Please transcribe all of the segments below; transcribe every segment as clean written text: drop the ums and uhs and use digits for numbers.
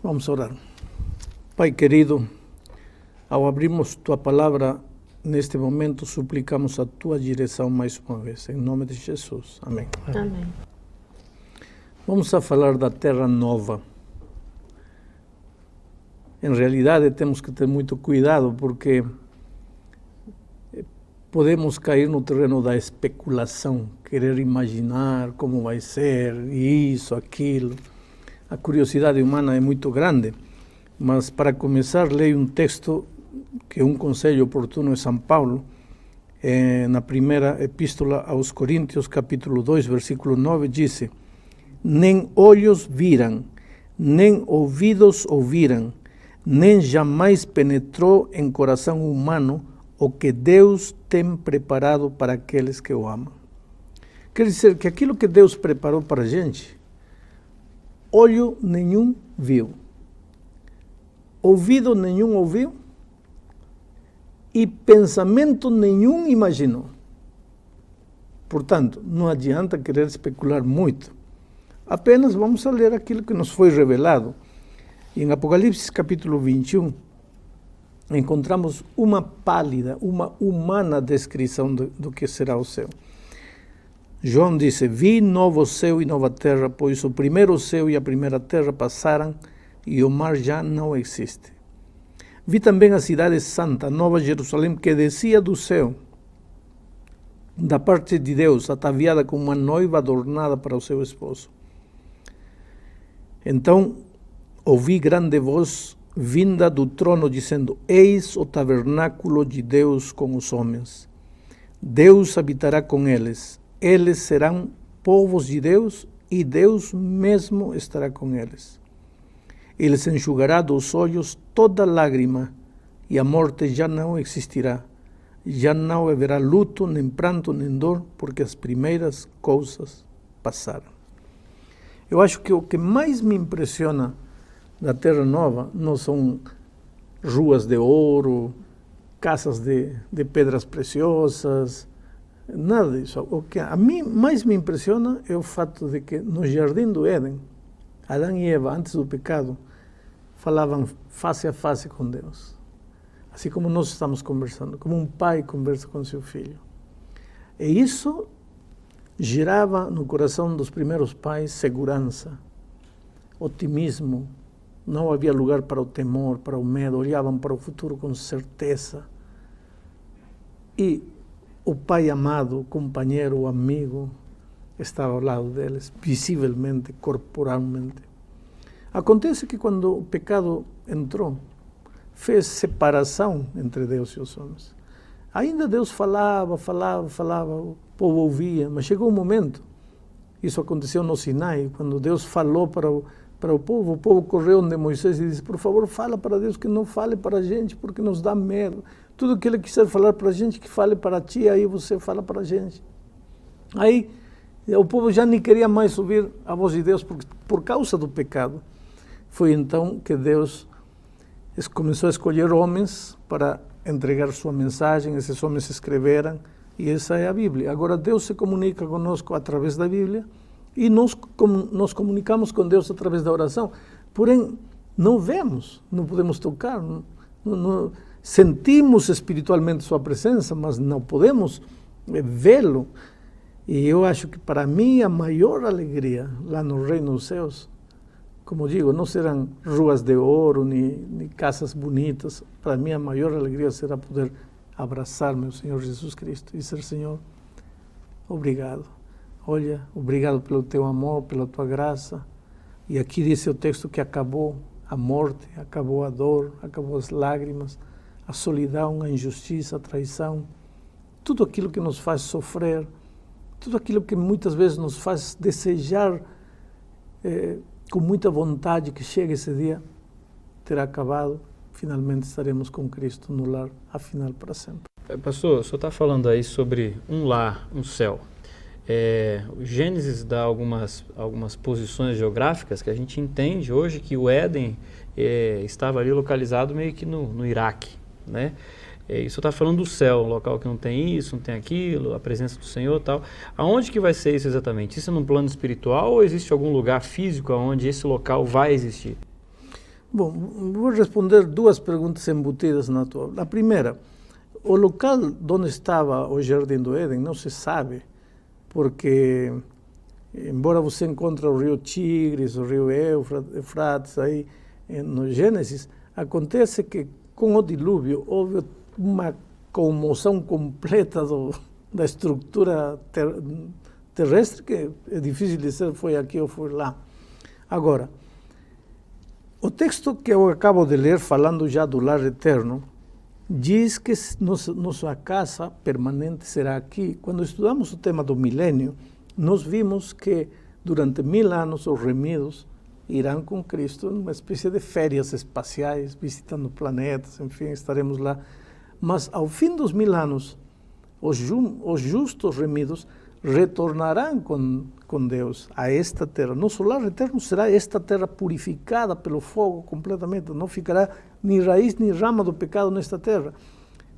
Vamos orar. Pai querido, ao abrirmos Tua Palavra neste momento, suplicamos a Tua direção mais uma vez, em nome de Jesus. Amém. Amém. Vamos a falar da Terra Nova. Em realidade, temos que ter muito cuidado, porque podemos cair no terreno da especulação, querer imaginar como vai ser, isso, aquilo. A curiosidade humana é muito grande, mas para começar, leio um texto que é um conselho oportuno de São Paulo, na primeira epístola aos Coríntios, capítulo 2, versículo 9, diz: nem olhos viram, nem ouvidos ouviram, nem jamais penetrou em coração humano o que Deus tem preparado para aqueles que o amam. Quer dizer que aquilo que Deus preparou para a gente, olho nenhum viu, ouvido nenhum ouviu e pensamento nenhum imaginou. Portanto, não adianta querer especular muito. Apenas vamos a ler aquilo que nos foi revelado. Em Apocalipse capítulo 21, encontramos uma pálida, uma humana descrição do que será o céu. João disse: vi novo céu e nova terra, pois o primeiro céu e a primeira terra passaram e o mar já não existe. Vi também a cidade santa, Nova Jerusalém, que descia do céu, da parte de Deus, ataviada como uma noiva adornada para o seu esposo. Então ouvi grande voz vinda do trono, dizendo: eis o tabernáculo de Deus com os homens. Deus habitará com eles. Eles serão povos de Deus e Deus mesmo estará com eles. Ele enxugará dos olhos toda lágrima e a morte já não existirá. Já não haverá luto, nem pranto, nem dor, porque as primeiras coisas passaram. Eu acho que o que mais me impressiona da Terra Nova não são ruas de ouro, casas de pedras preciosas, nada disso. O que a mim mais me impressiona é o fato de que no Jardim do Éden, Adão e Eva, antes do pecado, falavam face a face com Deus. Assim como nós estamos conversando, como um pai conversa com seu filho. E isso gerava no coração dos primeiros pais segurança, otimismo. Não havia lugar para o temor, para o medo. Olhavam para o futuro com certeza. E o pai amado, o companheiro, o amigo, estava ao lado deles, visivelmente, corporalmente. Acontece que quando o pecado entrou, fez separação entre Deus e os homens. Ainda Deus falava, o povo ouvia, mas chegou um momento, isso aconteceu no Sinai, quando Deus falou para o povo correu onde Moisés e disse: por favor, fala para Deus, que não fale para a gente, porque nos dá medo. Tudo que Ele quiser falar para a gente, que fale para ti, aí você fala para a gente. Aí o povo já nem queria mais ouvir a voz de Deus, por causa do pecado. Foi então que Deus começou a escolher homens para entregar sua mensagem. Esses homens escreveram, e essa é a Bíblia. Agora Deus se comunica conosco através da Bíblia, e nós comunicamos com Deus através da oração. Porém, não vemos, não podemos tocar, não sentimos espiritualmente sua presença, mas não podemos vê-lo. E eu acho que para mim a maior alegria lá no Reino dos Céus, como digo, não serão ruas de ouro, nem casas bonitas. Para mim a maior alegria será poder abraçar meu Senhor Jesus Cristo e dizer: Senhor, obrigado. Olha, obrigado pelo teu amor, pela tua graça. E aqui diz o texto que acabou a morte, acabou a dor, acabou as lágrimas, a solidão, a injustiça, a traição. Tudo aquilo que nos faz sofrer, tudo aquilo que muitas vezes nos faz desejar com muita vontade que chegue esse dia, terá acabado. Finalmente estaremos com Cristo no lar, afinal, para sempre. Pastor, o senhor está falando aí sobre um lar, um céu. O Gênesis dá algumas posições geográficas que a gente entende hoje que o Éden estava ali localizado meio que no Iraque, né? Isso está falando do céu, um local que não tem isso, não tem aquilo, a presença do Senhor e tal. Aonde que vai ser isso exatamente? Isso é num plano espiritual ou existe algum lugar físico onde esse local vai existir? Bom, vou responder duas perguntas embutidas na tua. A primeira, o local onde estava o Jardim do Éden não se sabe, porque, embora você encontre o rio Tigres, o rio Eufrates aí no Gênesis, acontece que com o dilúvio houve uma comoção completa da estrutura terrestre, que é difícil dizer foi aqui ou foi lá. Agora, o texto que eu acabo de ler, falando já do lar eterno, diz que nossa casa permanente será aqui. Quando estudamos o tema do milênio, nós vimos que durante 1000 anos os remidos irão com Cristo numa espécie de férias espaciais, visitando planetas, enfim, estaremos lá. Mas ao fim dos 1000 anos, os justos remidos retornarão com Deus a esta terra. Nosso lar eterno será esta terra purificada pelo fogo completamente. Não ficará nem raiz nem rama do pecado nesta terra.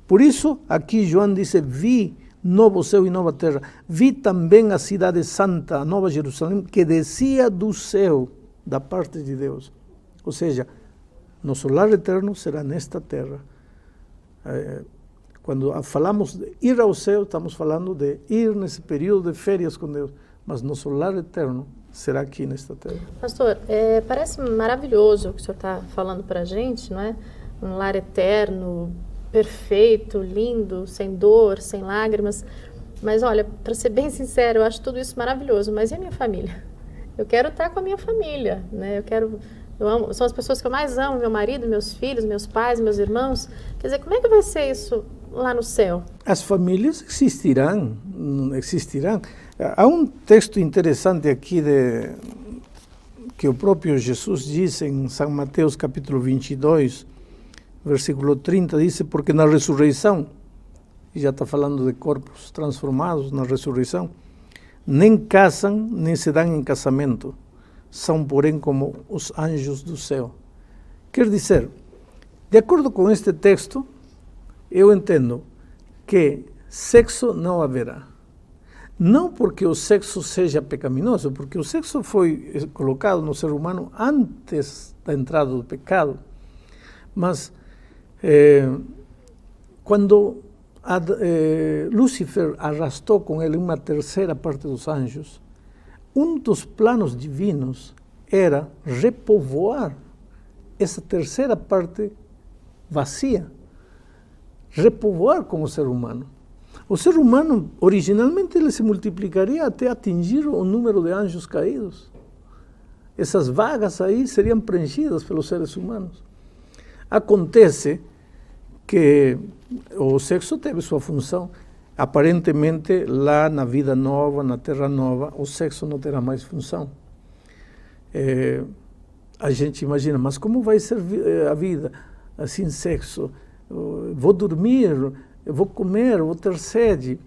Por isso, aqui João diz: vi novo céu e nova terra. Vi também a cidade santa, a nova Jerusalém, que descia do céu, da parte de Deus. Ou seja, nosso lar eterno será nesta terra. Quando falamos de ir ao céu, estamos falando de ir nesse período de férias com Deus. Mas nosso lar eterno será aqui nesta terra. Pastor, parece maravilhoso o que o senhor está falando para a gente, não é? Um lar eterno, perfeito, lindo, sem dor, sem lágrimas. Mas olha, para ser bem sincero, eu acho tudo isso maravilhoso. Mas e a minha família? Eu quero estar com a minha família, né? Eu amo, são as pessoas que eu mais amo, meu marido, meus filhos, meus pais, meus irmãos. Quer dizer, como é que vai ser isso lá no céu? As famílias existirão. Há um texto interessante aqui que o próprio Jesus diz em São Mateus capítulo 22, versículo 30, diz: porque na ressurreição, e já está falando de corpos transformados na ressurreição, nem casam, nem se dão em casamento, são, porém, como os anjos do céu. Quer dizer, de acordo com este texto, eu entendo que sexo não haverá. Não porque o sexo seja pecaminoso, porque o sexo foi colocado no ser humano antes da entrada do pecado. Mas quando Lúcifer arrastou com ele uma terceira parte dos anjos, um dos planos divinos era repovoar essa terceira parte vazia, repovoar com o ser humano. O ser humano, originalmente, ele se multiplicaria até atingir o número de anjos caídos. Essas vagas aí seriam preenchidas pelos seres humanos. Acontece que o sexo teve sua função. Aparentemente, lá na vida nova, na terra nova, o sexo não terá mais função. A gente imagina, mas como vai ser a vida sem sexo? Vou dormir, vou comer, vou ter sede.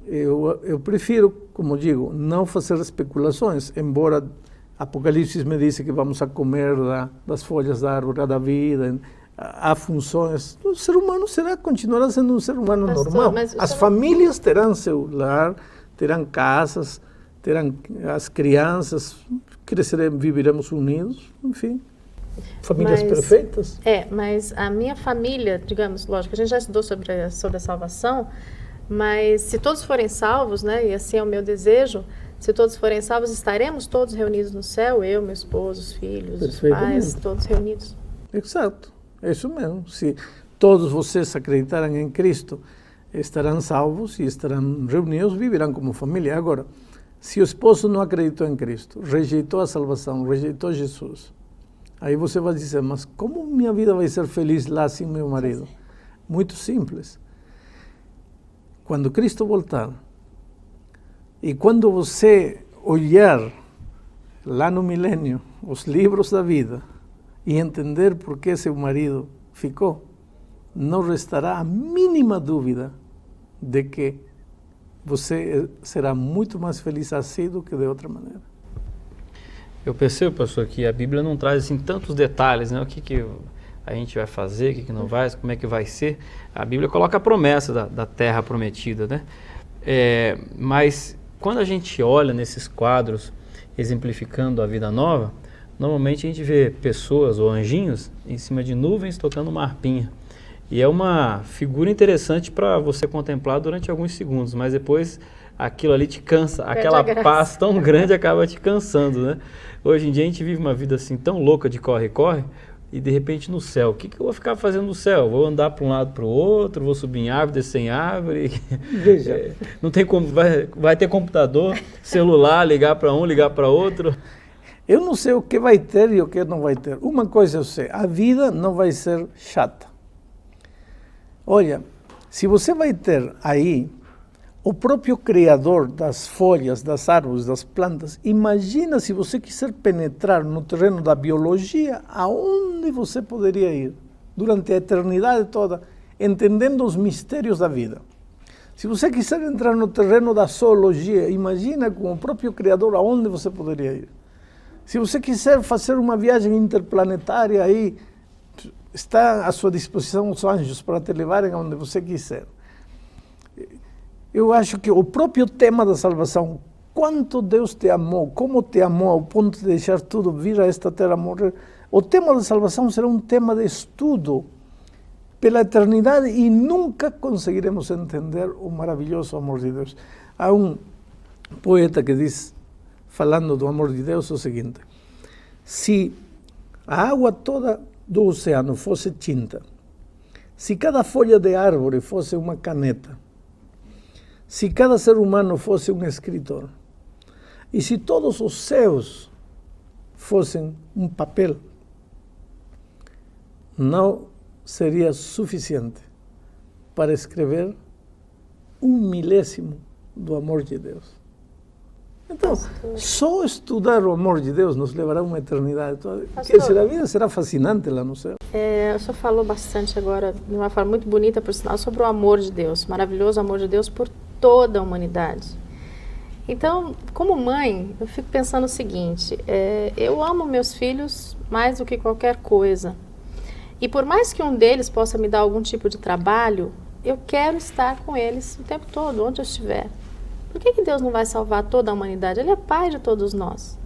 Eu prefiro, como digo, não fazer especulações, embora Apocalipse me diz que vamos a comer das folhas da árvore da vida. Há funções. O ser humano continuará sendo um ser humano normal. As famílias terão seu lar, terão casas, terão as crianças, viveremos unidos, enfim. Famílias perfeitas. Mas a minha família, digamos, lógico, a gente já estudou sobre a salvação, mas se todos forem salvos, né, e assim é o meu desejo, se todos forem salvos, estaremos todos reunidos no céu, eu, meu esposo, os filhos, os pais, todos reunidos. Exato. É isso mesmo. Se todos vocês acreditarem em Cristo, estarão salvos e estarão reunidos, viverão como família. Agora, se o esposo não acreditou em Cristo, rejeitou a salvação, rejeitou Jesus, aí você vai dizer, mas como minha vida vai ser feliz lá sem meu marido? Muito simples. Quando Cristo voltar, e quando você olhar lá no milênio os livros da vida, e entender por que seu marido ficou, não restará a mínima dúvida de que você será muito mais feliz assim do que de outra maneira. Eu percebo, pastor, que a Bíblia não traz assim tantos detalhes, né? O que a gente vai fazer, o que não vai, como é que vai ser. A Bíblia coloca a promessa da terra prometida, né? Mas quando a gente olha nesses quadros exemplificando a vida nova, normalmente a gente vê pessoas ou anjinhos em cima de nuvens tocando uma harpinha. E é uma figura interessante para você contemplar durante alguns segundos, mas depois aquilo ali te cansa, aquela paz tão grande acaba te cansando, né? Hoje em dia a gente vive uma vida assim tão louca de corre-corre, e de repente no céu, o que eu vou ficar fazendo no céu? Vou andar para um lado para o outro, vou subir em árvore, descer em árvore. Veja. Não tem como, vai ter computador, celular, ligar para um, ligar para outro. Eu não sei o que vai ter e o que não vai ter. Uma coisa eu sei, a vida não vai ser chata. Olha, se você vai ter aí o próprio Criador das folhas, das árvores, das plantas, imagina se você quiser penetrar no terreno da biologia, aonde você poderia ir durante a eternidade toda, entendendo os mistérios da vida. Se você quiser entrar no terreno da zoologia, imagina com o próprio Criador aonde você poderia ir. Se você quiser fazer uma viagem interplanetária, aí está à sua disposição os anjos para te levarem aonde você quiser. Eu acho que o próprio tema da salvação, quanto Deus te amou, como te amou ao ponto de deixar tudo, vir a esta terra morrer, o tema da salvação será um tema de estudo pela eternidade e nunca conseguiremos entender o maravilhoso amor de Deus. Há um poeta que diz, falando do amor de Deus, o seguinte: se a água toda do oceano fosse tinta, se cada folha de árvore fosse uma caneta, se cada ser humano fosse um escritor, e se todos os céus fossem um papel, não seria suficiente para escrever 1/1000 do amor de Deus. Então, só estudar o amor de Deus nos levará uma eternidade toda. Pastor, a vida será fascinante lá no céu. O senhor falou bastante agora, de uma forma muito bonita, por sinal, sobre o amor de Deus, maravilhoso amor de Deus por toda a humanidade. Então, como mãe, eu fico pensando o seguinte, eu amo meus filhos mais do que qualquer coisa. E por mais que um deles possa me dar algum tipo de trabalho, eu quero estar com eles o tempo todo, onde eu estiver. Por que Deus não vai salvar toda a humanidade? Ele é pai de todos nós.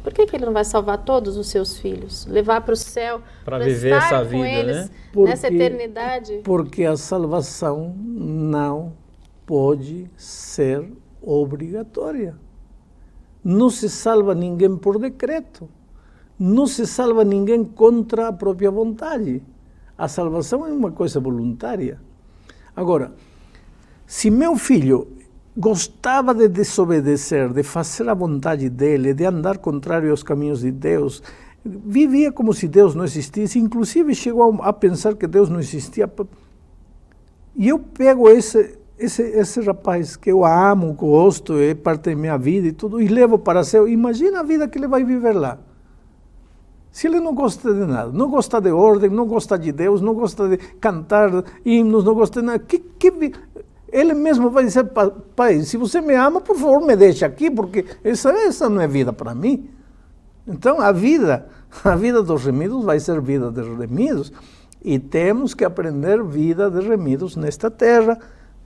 Por que Ele não vai salvar todos os seus filhos? Levar para o céu, para viver estar essa com vida, eles, né? Nessa eternidade? Porque a salvação não pode ser obrigatória. Não se salva ninguém por decreto. Não se salva ninguém contra a própria vontade. A salvação é uma coisa voluntária. Agora, se meu filho gostava de desobedecer, de fazer a vontade dele, de andar contrário aos caminhos de Deus, vivia como se Deus não existisse, inclusive chegou a pensar que Deus não existia. E eu pego esse rapaz que eu amo, gosto, é parte da minha vida e tudo, e levo para o céu. Imagina a vida que ele vai viver lá. Se ele não gosta de nada, não gosta de ordem, não gosta de Deus, não gosta de cantar hinos, não gosta de nada, ele mesmo vai dizer: pai, se você me ama, por favor, me deixe aqui, porque essa não é vida para mim. Então, a vida dos remidos vai ser vida de remidos. E temos que aprender vida de remidos nesta terra,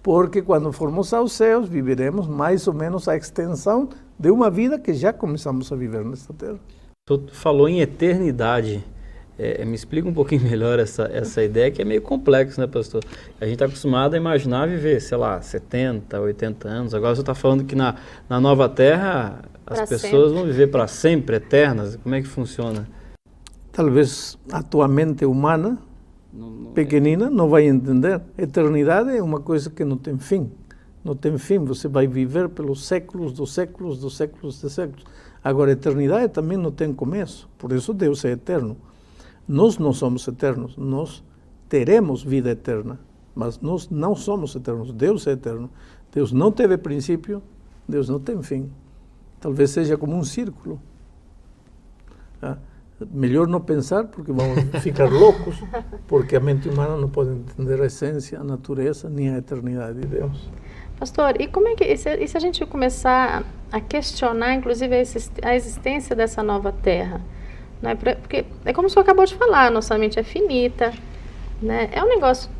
porque quando formos aos céus, viveremos mais ou menos a extensão de uma vida que já começamos a viver nesta terra. Tu falou em eternidade. Me explica um pouquinho melhor essa ideia, que é meio complexo, né, pastor? A gente está acostumado a imaginar viver, sei lá, 70, 80 anos. Agora você está falando que na nova terra as pessoas vão viver para sempre, eternas. Como é que funciona? Talvez a tua mente humana, pequenina, não vai entender. Eternidade é uma coisa que não tem fim. Não tem fim. Você vai viver pelos séculos dos séculos dos séculos dos séculos. Agora, a eternidade também não tem começo. Por isso Deus é eterno. Nós não somos eternos, nós teremos vida eterna, mas nós não somos eternos. Deus é eterno. Deus não teve princípio, Deus não tem fim. Talvez seja como um círculo. Melhor não pensar, porque vamos ficar loucos, porque a mente humana não pode entender a essência, a natureza, nem a eternidade de Deus. Pastor, e como é que, e se a gente começar a questionar, inclusive, a existência dessa nova terra? Né? Porque é como o senhor acabou de falar, nossa mente é finita, né? É um negócio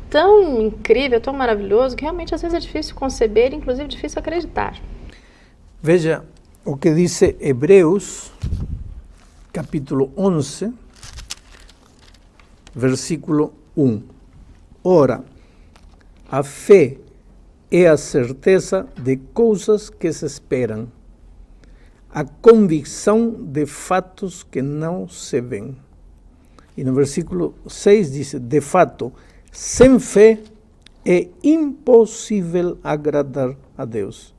tão incrível, tão maravilhoso, que realmente às vezes é difícil conceber, inclusive difícil acreditar. Veja o que diz Hebreus, capítulo 11, versículo 1. Ora, a fé é a certeza de coisas que se esperam, a convicção de fatos que não se veem. E no versículo 6 diz, de fato, sem fé é impossível agradar a Deus,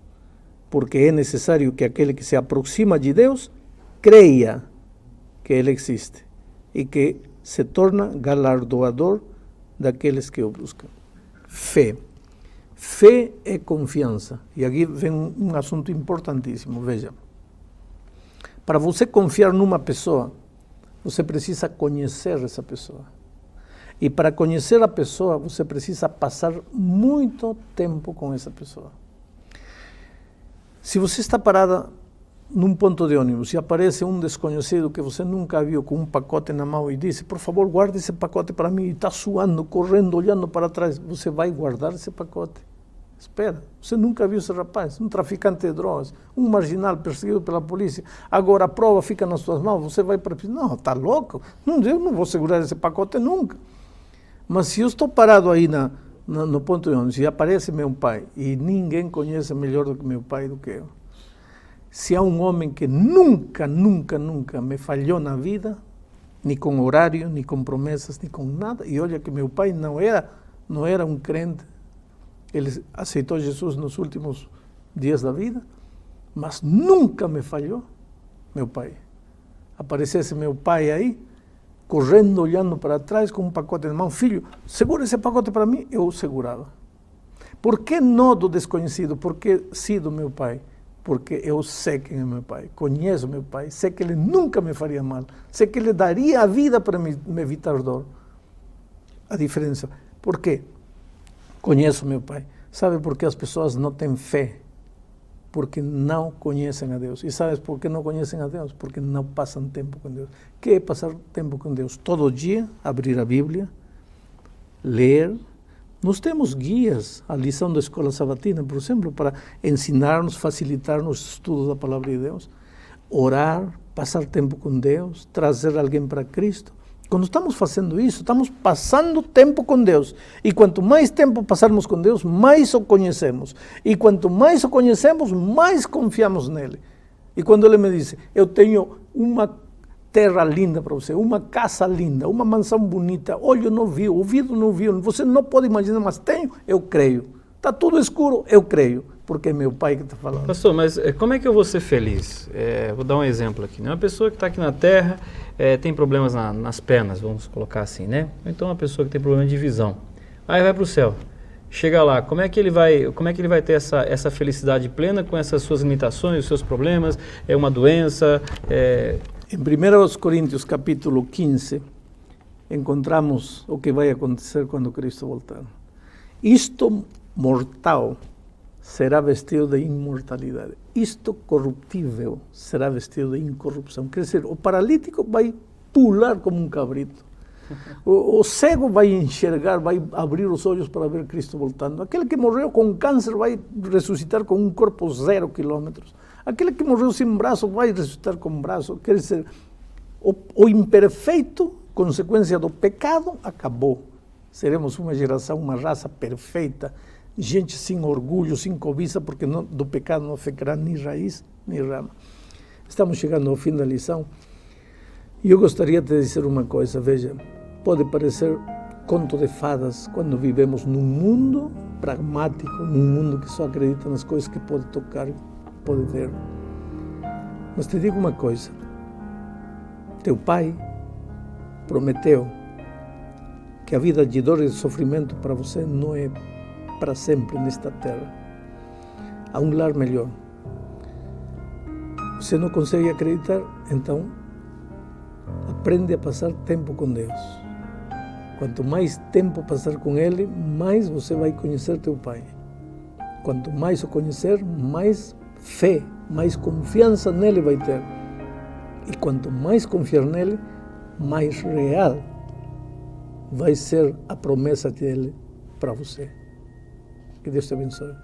porque é necessário que aquele que se aproxima de Deus creia que Ele existe e que se torna galardoador daqueles que o buscam. Fé. Fé é confiança. E aqui vem um assunto importantíssimo, veja. Para você confiar numa pessoa, você precisa conhecer essa pessoa. E para conhecer a pessoa, você precisa passar muito tempo com essa pessoa. Se você está parada num ponto de ônibus e aparece um desconhecido que você nunca viu com um pacote na mão e diz, por favor, guarde esse pacote para mim, e está suando, correndo, olhando para trás, você vai guardar esse pacote? Espera, você nunca viu esse rapaz, um traficante de drogas, um marginal perseguido pela polícia, agora a prova fica nas suas mãos, você vai para... Não, está louco? Não, eu não vou segurar esse pacote nunca. Mas se eu estou parado aí no ponto de ônibus e aparece meu pai, e ninguém conhece melhor do que meu pai do que eu, se há um homem que nunca me falhou na vida, nem com horário, nem com promessas, nem com nada, e olha que meu pai não era um crente, ele aceitou Jesus nos últimos dias da vida, mas nunca me falhou, meu pai. Aparecesse meu pai aí, correndo, olhando para trás, com um pacote na mão, filho, segura esse pacote para mim, eu segurava. Por que não do desconhecido? Por que sim do meu pai? Porque eu sei quem é meu pai, conheço meu pai, sei que ele nunca me faria mal, sei que ele daria a vida para me evitar dor. A diferença, por quê? Conheço meu pai. Sabe por que as pessoas não têm fé? Porque não conhecem a Deus. E sabes por que não conhecem a Deus? Porque não passam tempo com Deus. O que é passar tempo com Deus? Todo dia, abrir a Bíblia, ler. Nós temos guias, a lição da escola sabatina, por exemplo, para ensinar-nos, facilitar-nos o estudo da palavra de Deus. Orar, passar tempo com Deus, trazer alguém para Cristo. Quando estamos fazendo isso, estamos passando tempo com Deus. E quanto mais tempo passarmos com Deus, mais o conhecemos. E quanto mais o conhecemos, mais confiamos nele. E quando ele me disse, eu tenho uma terra linda para você, uma casa linda, uma mansão bonita, olho não viu, ouvido não viu, você não pode imaginar, mas tenho, eu creio. Está tudo escuro, eu creio, porque é meu pai que está falando. Pastor, mas como é que eu vou ser feliz? Vou dar um exemplo aqui. Uma pessoa que está aqui na Terra tem problemas nas pernas, vamos colocar assim, né? Ou então uma pessoa que tem problema de visão. Aí vai para o céu. Chega lá, como é que ele vai ter essa felicidade plena com essas suas limitações, os seus problemas? É uma doença? Em 1 Coríntios capítulo 15, encontramos o que vai acontecer quando Cristo voltar. Isto mortal será vestido de imortalidade. Isto corruptível será vestido de incorrupção. Quer dizer, o paralítico vai pular como um cabrito. O cego vai enxergar, vai abrir os olhos para ver Cristo voltando. Aquele que morreu com câncer vai ressuscitar com um corpo 0 quilômetros. Aquele que morreu sem braço vai ressuscitar com braço. Quer dizer, o imperfeito, consequência do pecado, acabou. Seremos uma geração, uma raça perfeita, gente sem orgulho, sem cobiça, porque do pecado não ficará nem raiz, nem rama. Estamos chegando ao fim da lição. E eu gostaria de dizer uma coisa, veja, pode parecer conto de fadas quando vivemos num mundo pragmático, num mundo que só acredita nas coisas que pode tocar, pode ver. Mas te digo uma coisa, teu pai prometeu que a vida de dor e de sofrimento para você não é para sempre nesta terra. Há um lar melhor. Você não consegue acreditar? Então, aprende a passar tempo com Deus. Quanto mais tempo passar com Ele, mais você vai conhecer teu Pai. Quanto mais o conhecer, mais fé, mais confiança nele vai ter. E quanto mais confiar nele, mais real vai ser a promessa dele para você. Que Deus te abençoe.